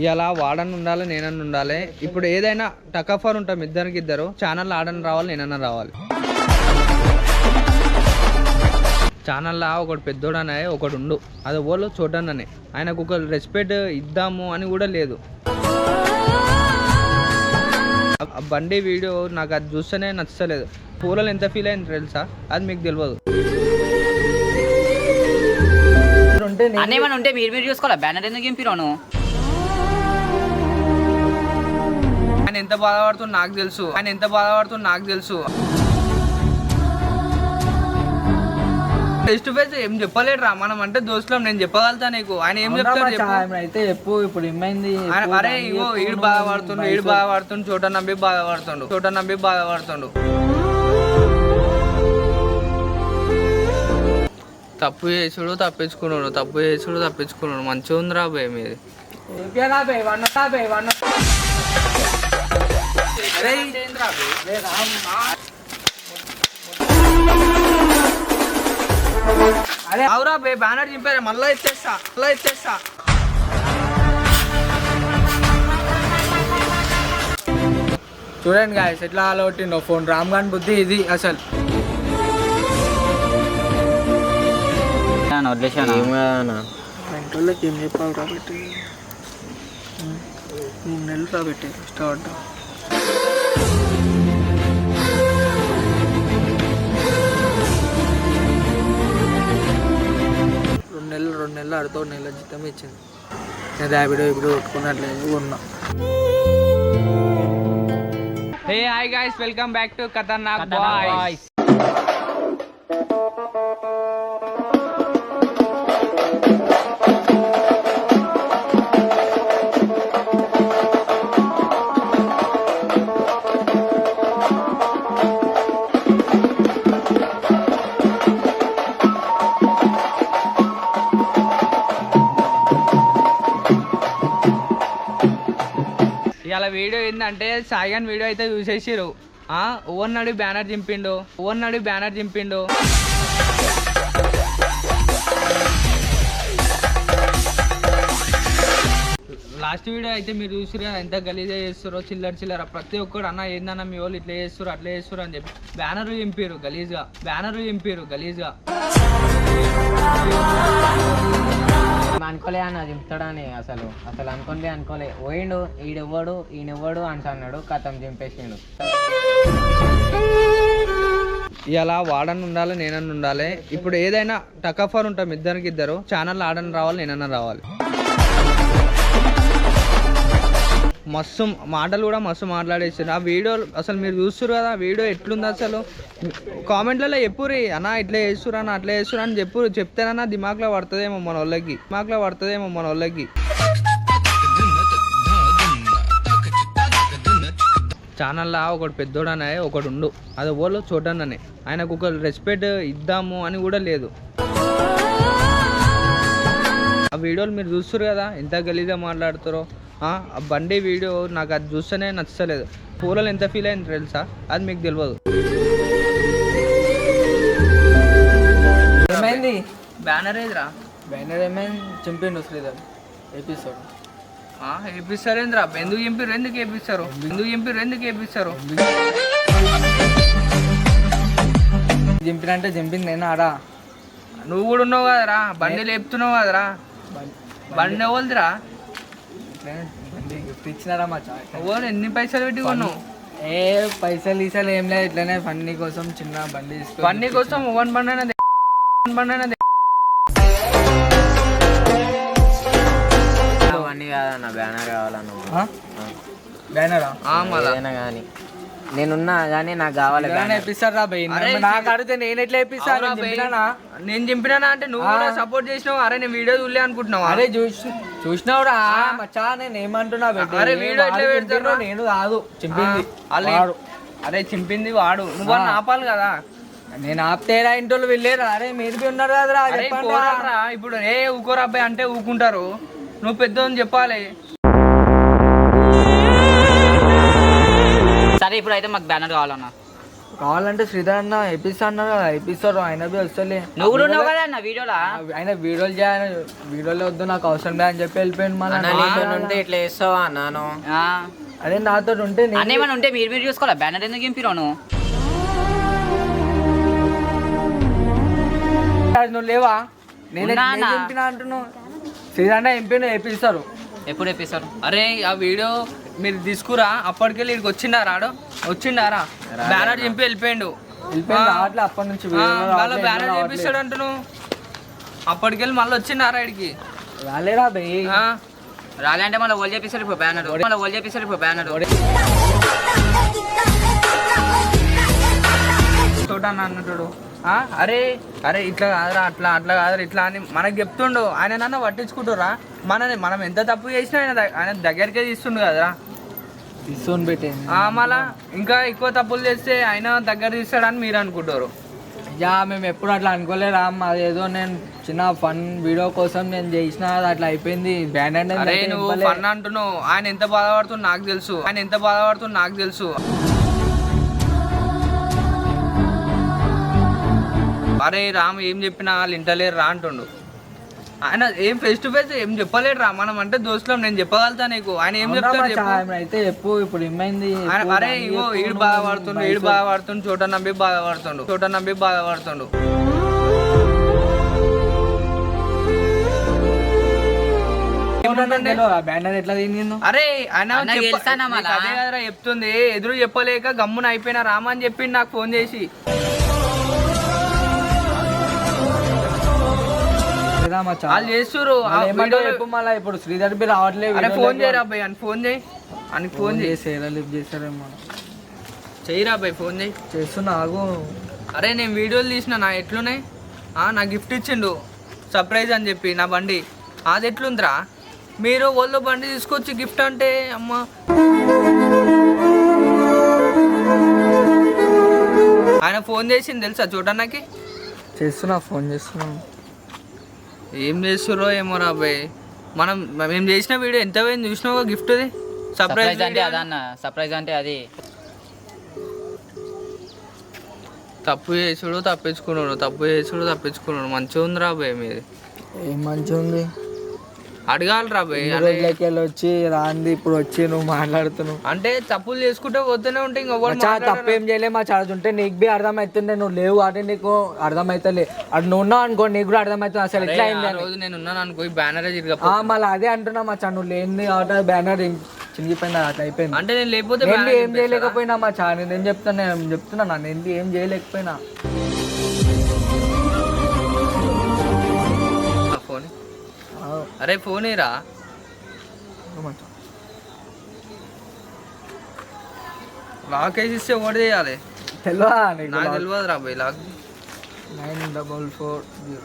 ఇలా వాడని ఉండాలి, నేనన్నా ఉండాలి. ఇప్పుడు ఏదైనా టకఫర్ ఉంటాం ఇద్దరు ఛానల్ ఆడని రావాలి, నేనన్నా రావాలి. ఛానల్లా ఒకటి పెద్దోడనే ఒకడు ఉండు, అది ఓళ్ళు చూడనని ఆయనకు ఒక రెస్పెక్ట్ ఇద్దాము అని కూడా లేదు. బండి వీడియో నాకు అది చూస్తేనే నచ్చలేదు. పూలలో ఎంత ఫీల్ అయింది తెలుసా, అది మీకు తెలియదు. అన్నేమన్నా ఉంటే మీరు చూసుకోవాలా, బ్యానర్ ఎందుకు చింపిరాను? ఆయన ఎంత బాధపడుతుందో నాకు తెలుసు. ఫేస్ టు ఫేస్ ఏం చెప్పలేడు రా, మనం అంటే దోస్తులం, నేను చెప్పగలుగుతా నీకు. ఆయన ఏం చెప్తాడు అయితే చెప్పు. ఇప్పుడు ఏమైంది? అరే ఇగో ఈడు బాధపడుతుండు, చోట నమ్మి బాధపడుతుండు. తప్పు చేసుడు తప్పించుకున్నాడు. మంచిగా ఉందిరా భయ మీది. అరే అవురా బే, బ్యానర్ చింపారా, మళ్ళా ఇచ్చేస్తా. చూడండి గాయస్ ఎట్లా అలవట్టిండో ఫోన్. రామ్ గాన్ బుద్ధి ఇది అసలు. వెంటోళ్ళకి ఏం చెప్పాలి రాబట్టి 3 నెలలు రాబట్టి స్టార్ట్. 2 నెలలు ఆడుతో నెల జీతం ఇచ్చింది. నేను ర్యాపిడో ఇప్పుడు కొట్టుకున్నట్లేదు ఉన్నా. Hey hi guys, welcome back to Khatarnak Boys. ఇలా వీడియో ఏంటంటే సాయిగాన్ వీడియో అయితే చూసేసిరు. ఓవర్ బ్యానర్ చింపిండు. లాస్ట్ వీడియో అయితే మీరు చూసిరు కదా, ఎంత గలీజా చేస్తారో, చిల్లర ప్రతి ఒక్కరు. అన్న ఏందన్నా మీ వాళ్ళు ఇట్లా చేస్తారు అట్లా చేస్తారు అని చెప్పి బ్యానర్లు చింపారు గలీజ్గా. అనుకోలే అన్న చింపుతాడని అసలు అనుకోలే. పోయిండు, ఈయనెవ్వడు అంటున్నాడు, కథం చింపేసిండు. ఇలా వాడని ఉండాలి, నేనన్నా ఉండాలి. ఇప్పుడు ఏదైనా టకఫర్ ఉంటాం ఇద్దరు ఛానల్ ఆడని రావాలి, నేనన్నా రావాలి. మస్తు మాటలు కూడా మస్తు మాట్లాడేసారు. ఆ వీడియో అసలు మీరు చూస్తున్నారు కదా, వీడియో ఎట్లుంది అసలు. కామెంట్లలో చెప్పుర్రి అన్న ఇట్లా చేస్తురా అన్న అట్లా చేస్తురా అని చెప్తేనన్నా దిమాగ్లో పడుతుందేమో మన వాళ్ళకి. ఛానల్లా ఒకటి పెద్దోడనే ఒకడు ఉండు, అది ఓళ్ళు చూడనని ఆయనకు ఒక రెస్పెక్ట్ ఇద్దాము అని కూడా లేదు. ఆ వీడియోలు మీరు చూస్తున్నారు కదా, ఎంత గలీజా మాట్లాడుతారో. ఆ బండి వీడియో నాకు అది చూస్తేనే నచ్చలేదు. పూలలో ఎంత ఫీల్ అయింది తెలుసా, అది మీకు తెలియదు. ఏమైంది? బ్యానర్ ఏదిరా? బ్యానర్ ఏమైంది? చింపిండు శ్రీధర్ ఎపిసోడ్. ఏపిస్తారేంద్రా? ఎందుకు ఏపిస్తారు? చింపినంటే చింపింది నేను ఆడా. నువ్వు కూడా ఉన్నావు కదరా, బండి లేపుతున్నావు కదరా. బండి ఎవరిదిరా? గిఫ్ట్ ఇచ్చినారా మా ఓన్ ఎన్ని పైసలు పెట్టి కొన్నావు? పైసలు ఈసారి ఏం లేదు, ఇట్లనే ఫన్నీ కోసం చిన్న బండి తీసుకుని. బండి కోసం ఓన్ బండి అవన్నీ కాదన్న, బ్యానర్ కావాలన్న. బ్యానరా? ఏదైనా కానీ నేనున్నా కానీ నాకు కావాలి. ఇప్పిస్తారా భయ్? నాకు అడిగితే నేను ఎట్లా ఇప్పిస్తాను? నేను చింపినా అంటే నువ్వు కూడా సపోర్ట్ చేసినావు. అరే నేను వీడియో చూడలే అనుకుంటున్నావు. అరే చూసినావురా మచ్చా, నేను ఏమంటున్నా? అరే వీడియో ఎట్లా పెడతారు? నేను కాదు చింపింది. అరే చింపింది వాడు, నువ్వు అని ఆపాలి కదా. నేను ఆపుతేరా ఇంట్లో వెళ్ళారా? అరే మీరు ఉన్నారు కదరా. ఇప్పుడు ఊకోరా అబ్బాయి అంటే ఊకుంటారు, నువ్వు పెద్ద చెప్పాలి. సరే ఇప్పుడు అయితే మాకు బ్యానర్ కావాలన్నా. కావాలంటే శ్రీధర్ అన్న ఎపిస్తా అన్నారు కదా, ఎపిస్తారు ఆయన బి వస్తలే. నువ్వు కూడా ఉన్నావు కదా అన్న వీడియోలా. ఆయన వీడియోలు చేయాలి, వీడియోలో వద్దు నాకు అవసరం లే అని చెప్పి వెళ్ళిపోయింది. మన ఉంటే ఇట్లా వేస్తావా నాను? అదే నాతో ఉంటే అన్న ఏమైనా ఉంటే మీరు చూసుకోవాలా, బ్యానర్ ఎందుకు దింపిరాను? నువ్వు లేవా? నేను ఉన్నా అన్న. ఎంపినా అంటున్నావు. శ్రీధర్ అన్న ఎంపీ ఎపిస్తారు. ఎప్పుడు ఎప్పిస్తారు? అరే ఆ వీడియో మీరు తీసుకురా, అప్పటికెళ్ళి ఇక్కడికి వచ్చిండారా? వచ్చిండారా? బ్యానర్ చింపి వెళ్ళిపోయిండు. వెళ్ళిపోయింది రావట్లే అప్పటి నుంచి వాళ్ళ బ్యానర్ చేపిస్తాడు అంటున్నావు. అప్పటికెళ్ళి మళ్ళీ వచ్చిండారా ఇడికి? రాలేరా భయ్? రాలే అంటే మళ్ళీ ఓల్ చేపిస్తారు ఇప్పుడు బ్యానర్, మళ్ళీ ఓల్ చేపిస్తారు ఇప్పుడు బ్యానర్. తోటన్న అన్నట్టు అరే అరే ఇట్లా కాదురా, అట్లా కాదురా, ఇట్లా అని మనకు చెప్తుండు. ఆయన నన్ను పట్టించుకుంటురా? మనం ఎంత తప్పు చేసినా ఆయన దగ్గరికే తీస్తుండు కదరా. తీసుకొని పెట్టే మళ్ళా ఇంకా ఎక్కువ తప్పులు చేస్తే ఆయన దగ్గర తీస్తాడని మీరు అనుకుంటారు. యా మేము ఎప్పుడు అట్లా అనుకోలేరా. అదేదో నేను చిన్న ఫన్ వీడియో కోసం నేను చేసిన, అట్లా అయిపోయింది. బ్యాన్ అరే నువ్వు ఫన్ అంటున్నావు, ఆయన ఎంత బాధపడుతుంది నాకు తెలుసు. అరే రామ్ ఏం చెప్పినా వాళ్ళు ఇంటలేరు రా అంటుండు. ఆయన ఏం ఫేస్ టు ఫేస్ ఏం చెప్పలేడు రా. మనం అంటే దోస్తులం, నేను చెప్పగలుగుతా నీకు. ఆయన ఏం చెప్తాడు చెప్పు? అయితే చెప్పు ఇప్పుడు ఏమైంది. అరే ఇగో ఈడు బాధపడుతుండు, చోట నవ్వి బాధపడుతుండు. బ్యానర్ ఎట్లా తిందో? అరే ఆయన అన్న తెలుసానా మళ్ళా? అదే కదరా చెప్తుంది. ఎదురు చెప్పలేక గమ్మున అయిపోయినా రామని చెప్పిండు నాకు ఫోన్ చేసి. వాళ్ళు చేస్తురు మళ్ళీ ఇప్పుడు శ్రీధర్ బి రావట్లేదు. అరే ఫోన్ చేయరా అబ్బాయి, అని ఫోన్ చేయి, అని ఫోన్ చేసేరా లిఫ్ట్ చేస్తారేమో. చెయ్యిరా అబ్బాయి, ఫోన్ చేయి. చేస్తున్నా ఆగు. అరే నేను వీడియోలు తీసిన నా ఎట్లున్నాయి. నా గిఫ్ట్ ఇచ్చిండు సర్ప్రైజ్ అని చెప్పి నా బండి. అది ఎట్లుందిరా? మీరు వాళ్ళు బండి తీసుకొచ్చి గిఫ్ట్ అంటే అమ్మ. ఆయన ఫోన్ చేసింది తెలుసా చూడడానికి? చేస్తున్నా, ఫోన్ చేస్తున్నా. ఏం చేస్తుర్రో ఏమో రా అబ్బాయి. మేము చేసిన వీడియో ఎంత పోయింది చూసినావు? గిఫ్ట్ది సర్ప్రైజ్ అంటే అదన్న, సర్ప్రైజ్ అంటే అది. తప్పు చేసుడు తప్పించుకున్నాడు. మంచిగా ఉంది రా అబ్బాయి మీది. ఏం మంచిగా ఉంది? అడగాలి రా అబ్బాయి. వచ్చి రాంది ఇప్పుడు వచ్చి నువ్వు మాట్లాడుతున్నావు అంటే తప్పులు చేసుకుంటే పోతూనే ఉంటే తప్పేం చేయలే. మా చార్జ్ ఉంటే నీకు బి అర్థమవుతుండే, నువ్వు లేవు అంటే నీకు అర్థమవుతలే. అటు నువ్వు ఉన్నావు అనుకో నీకు కూడా అర్థమవుతుంది అసలు ఎట్లా అయింది. రోజు నేను ఉన్నాను అనుకో, ఈ బ్యానర్ మళ్ళీ అదే అంటున్నా మా చా, నువ్వు లేని కాబట్టి బ్యానర్ చినిగిపోయింది, అట్లా అయిపోయింది. అంటే నేను లేకపోతే ఏం చేయలేకపోయినా మా చా, నేను చెప్తున్నా నేను ఏం చేయలేకపోయినా. ఫోన్ అరే ఫోన్ రా. లాక్ వేసి ఇస్తే ఓడి చేయాలి. తెలియదా నాకు తెలియదు రా అబ్బాయి. లాక్ 9440.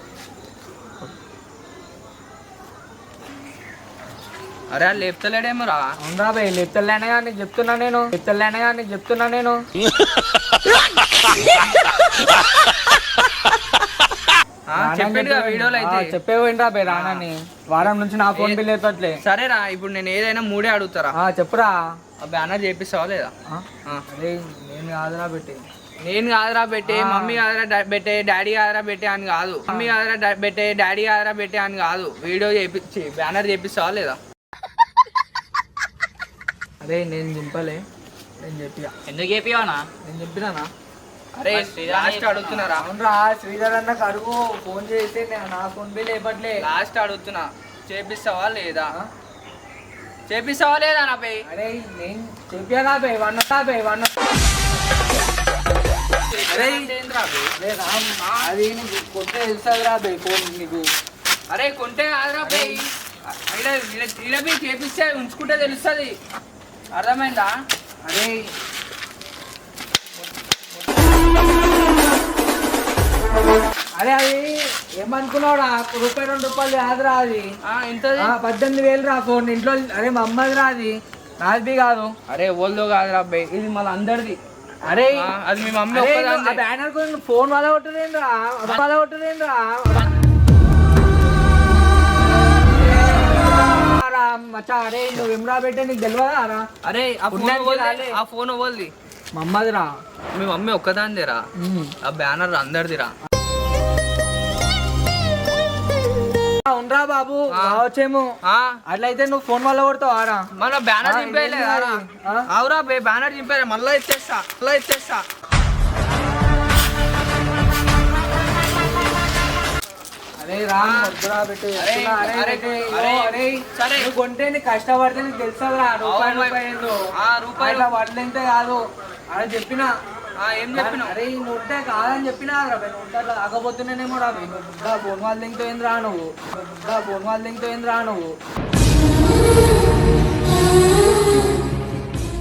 అరే అది లేపుతలేడేమో రా. అవునరా బాయ్, లేపుతలేనగా నీకు చెప్తున్నా నేను. చెప్పండి వీడియోలో అయితే చెప్పేవింట్రా బాయ్ రానని. వారం నుంచి నా ఫోన్ బిల్ లేపట్లే. సరేరా ఇప్పుడు నేను ఏదైనా మూడే అడుగుతారా? చెప్పురా. బ్యానర్ చేపిస్తావా లేదా? అదే నేను కాదురా పెట్టి, మమ్మీ కాదురా పెట్టే, డాడీ కాదురా పెట్టే అని కాదు. మమ్మీ కాదురా పెట్టే, డాడీ కాదురా పెట్టే అని కాదు. వీడియో చేపించి బ్యానర్ చేపిస్తావా లేదా? అదే నేను చింపలే, నేను చెప్పినా. ఎందుకు చెప్పివనా? నేను చెప్పినానా? అరే లాస్ట్ అడుగుతున్నారా? అవునరా శ్రీధర్ అన్నకు అడుగు, ఫోన్ చేస్తే నా ఫోన్ బిల్ లేపట్లే. లాస్ట్ అడుగుతున్నా, చేపిస్తావా లేదా నా పై? అరే నేను చెప్పానా బే, అది నీకు కొంటే తెలుస్తుందిరా బే ఫోన్ నీకు. అరే కొంటే కాదురా పై, ఇలా చేపిస్తే ఉంచుకుంటే తెలుస్తుంది. అర్థమైందా? అరే అరే అది ఏమనుకున్నావురా, రూపాయి 2 రూపాయలు కాదురా అది. ఇంత 18,000 రా ఫోన్ ఇంట్లో. అరే మా అమ్మది రా, అది నాది కాదు. అరే ఓల్దో కాదురా అబ్బాయి, ఇది మళ్ళీ అందరిది. అరే అది మీ మమ్మీ బ్యానర్ ఫోన్ వాళ్ళ కొట్టదేంద్రా. అరే ఆ ఫోన్ ఓల్ది. మా అమ్మదిరా. మీ మమ్మీ ఒక్కదానిదేరా? ఆ బ్యానర్ అందరిదిరా? ఉండరా బాబు రావచ్చేమో. అట్లయితే నువ్వు ఫోన్ వల్ల కొడతావు ఆరా. మన బ్యానర్ చింపేయలేదా? అవురా బ్యానర్ చింపేయలే, మళ్ళీ ఇచ్చేస్తా. అరే రామ్ వద్దురా పెట్టి. సరే నువ్వు కొంటే నీకు కష్టపడితే నీకు తెలుస్తుందిరా రూపాయలు వడ్లంతే కాదు అని చెప్పినా. ఏం చెప్పినా? అరే నువ్వు ఉంటే కాదని చెప్పినా నువ్వు ఉంటే అట్లా ఆగబోతున్నానేమో రా. ఫోన్ వాళ్ళ దింతో ఏంది రా నువ్వు.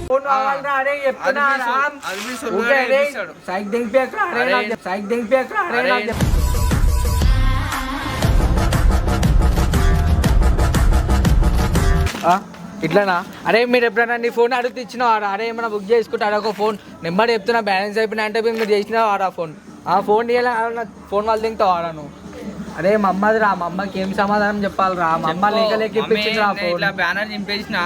ఫోన్ కావాలరా అరే చెప్తున్నా రామ్. సైక్ దింపేకరా అరే. ఇట్లానా? అరే మీరు ఎప్పుడైనా నీ ఫోన్ అడిగితే ఇచ్చినావారా? అరే ఏమైనా బుక్ చేసుకుంటే అడగ ఫోన్ నెంబర్ చెప్తున్నా బ్యాలెన్స్ అయిపోయినా అంటే మీరు చేసినావారా ఫోన్? ఫోన్ తీయాలి ఫోన్ వాళ్ళు దింగుతావారా నువ్వు? అరే మా అమ్మది రా, మా అమ్మకి ఏం సమాధానం చెప్పాలిరా? మా అమ్మ లేక ఇప్పించిందిరా ఫోన్. బ్యానర్ చింపేసిన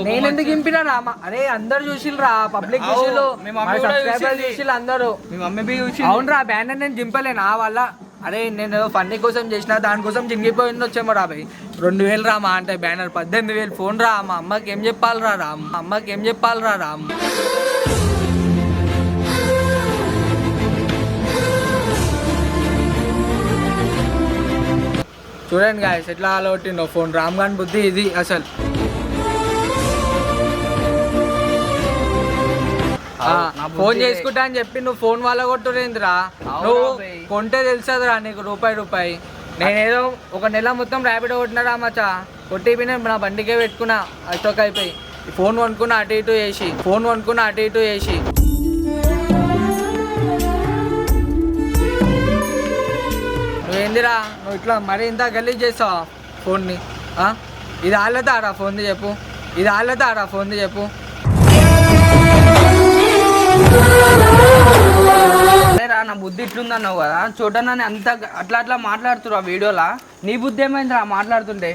నేను ఎందుకు ఇంపినా రా? అరే అందరు చూసిల్రా, పబ్లిక్ చూసిల్లు, సబ్స్క్రైబర్ చూసిల్లు అందరూ. మీ మమ్మీ అవునరా బ్యానర్ నేను చింపలేను ఆ వల్ల. అరే నేను ఫన్నీ కోసం చేసిన దానికోసం చింగిపోయింది వచ్చేమో రా భయ్. 2000 రా మా అంటే బ్యానర్ 18,000 ఫోన్ రా. మా అమ్మకి ఏం చెప్పాలిరా రామ్? చూడండి గాయస్ ఎట్లా అలవట్టిండో ఫోన్. రామ్ గాని బుద్ధి ఇది అసలు. ఫోన్ చేసుకుంటా అని చెప్పి నువ్వు ఫోన్ వాళ్ళ కొట్టురేందిరా? నువ్వు కొంటే తెలుసదిరా నీకు రూపాయి. నేనేదో ఒక నెల మొత్తం ర్యాపిడ్ కొట్టినారా మచ్చా. కొట్టి నా బండికే పెట్టుకున్నా అష్టోక్ అయిపోయి. ఫోన్ కొనుక్కున్నా అటు ఇటు చేసి. నువ్వేందిరా నువ్వు ఇట్లా మరీ ఇంత గలీజ్ చేస్తావా ఫోన్ని? ఇది ఆళ్ళతారా ఫోన్ది చెప్పు. నా బుద్ధి ఇట్లుందన్నావు కదా, చూడనని అంత అట్లా మాట్లాడుతున్నా వీడియోలా. నీ బుద్ధి ఏమైందిరా మాట్లాడుతుంటే?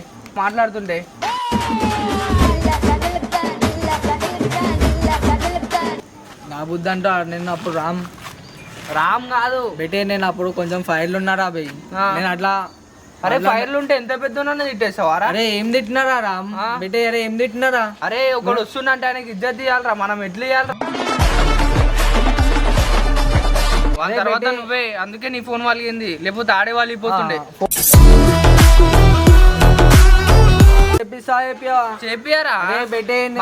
నా బుద్ధి అంటా నేను అప్పుడు రామ్ కాదు బెటే, నేను అప్పుడు కొంచెం ఫైర్లు ఉన్నారా బయ్. నేను అట్లా అరే ఫైర్లు ఉంటే ఎంత పెద్ద తిట్టేస్తావారా? అరే ఏం తిట్టినారా రామ్ బెటే? అరే ఏం తిట్టినారా? అరే ఒకడు వస్తుందంటే ఆయనకి ఇజ్జత్ ఇవ్వాలరా, మనం ఎట్లా ఇవ్వాలరా? తర్వాత నువ్వే, అందుకే నీ ఫోన్ వాళ్ళకింది, లేకపోతే ఆడే వాళ్ళు అయిపోతుండే. చేపియారా?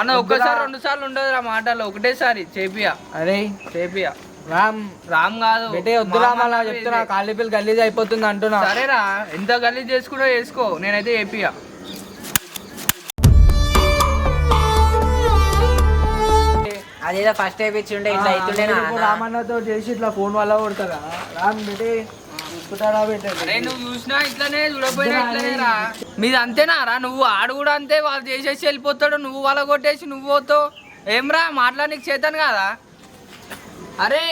మన ఒక్కసారి 2 సార్లు ఉండదురా మాటలు, ఒకటేసారి చేపియా. అరే చేపియా. రామ్ కాదు బెటే, వద్దురా మళ్ళా చెప్తున్నా. కాళ్ళ పిల్లలు గలీజ్ అయిపోతుంది అంటున్నా. సరేరా, ఎంత గలీజ్ చేసుకుంటో చేసుకో, నేనైతే చేపియా. అదేదో ఫస్ట్ వేయించుండే ఇట్లా అవుతుండే. రామన్నతో చేసి ఇట్లా ఫోన్ వల్ల కొడతారా రామ్ బెటే? అరే నువ్వు చూసినా ఇట్లానే, చూడపోయినా ఇట్లానే రా. మీది అంతేనా రా? నువ్వు ఆడు కూడా అంతే, వాళ్ళు చేసేసి వెళ్ళిపోతాడు, నువ్వు వాళ్ళ కొట్టేసి నువ్వు పోతావు. ఏం రా మాట్లాడనీకి చేతాను కదా? అరే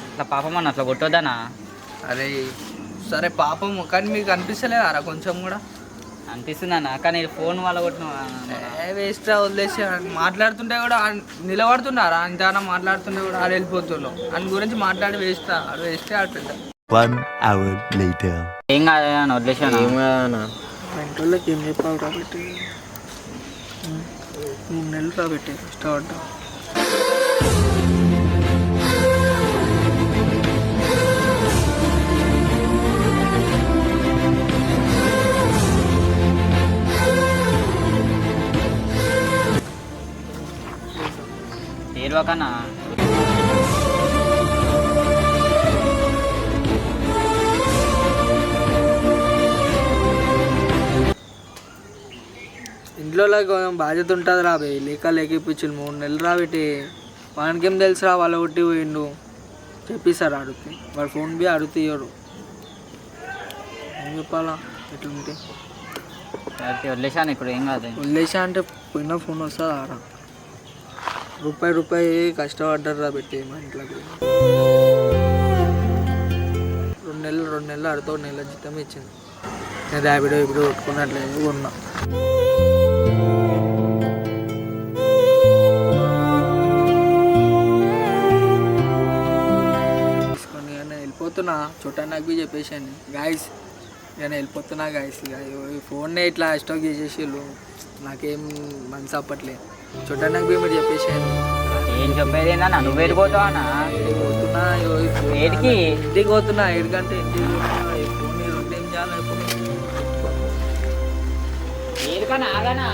అట్లా పాపం అన్న అట్లా కొట్టొద్దనా? అరే సరే పాపం, కానీ మీకు అనిపిస్తలేదా రా కొంచెం కూడా? అనిపిస్తుందన్నా, కానీ ఫోన్ వాళ్ళ కొట్టిన వేస్ట్ వదిలేసి. మాట్లాడుతుంటే కూడా నిలబడుతున్నారా? అంతేనా మాట్లాడుతుంటే కూడా ఆడు వెళ్ళిపోతుండ్రు. దాని గురించి మాట్లాడి వేస్ట్ ఆడుతుంటా. 1 hour later. ఏం కాదు వదిలేసాను. వెంటోళ్ళకి ఏం చెప్పాలి కాబట్టి 3 నెలలు కాబట్టి కష్టపడ్డా. ఏర్వకన్నా ఇంట్లో బాధ్యత ఉంటుంది రా బే. లేక ఇప్పించు 3 నెలలు రా పెట్టి. వానికేం తెలుసురా వాళ్ళ కొట్టి పోయిండు. చెప్పిస్తారా అడిగితే? వాడు ఫోన్ బి అడిగితే ఇవ్వరు. ఏం చెప్పాలా ఎట్లుంటే? వదిలేసాను ఇప్పుడు, ఏం కాదు. వదిలేసా అంటే పోయిన ఫోన్ వస్తుంది ఆరా. రూపాయి కష్టపడ్డారు రా పెట్టి మా ఇంట్లోకి. 2 నెలలు ఆడితో 1 నెల జీతం ఇచ్చింది. నేను ర్యాపిడో ఇప్పుడు కొట్టుకున్నట్లేదు కొన్నా. చుట్టాను నాకు చెప్పేసాను గాయస్, ఇక నేను వెళ్ళిపోతున్నా గాయస్. ఇక ఈ ఫోన్నే ఇట్లా స్టాక్ చేసేసిళ్ళు, నాకేం మనసు అప్పట్లేదు. చుట్టాను నాకు మీరు చెప్పేసాను. ఏం చెప్పేది ఏందన్నా, నువ్వు వెళ్ళిపోతావా? పోతున్నా ఏడికి? ఇంటికి పోతున్నా. ఏడికంటే ఇంటికి పోతున్నా. ఈ ఫోన్ రెండేం చేయాలి? ఏడికన్నా ఆగానా?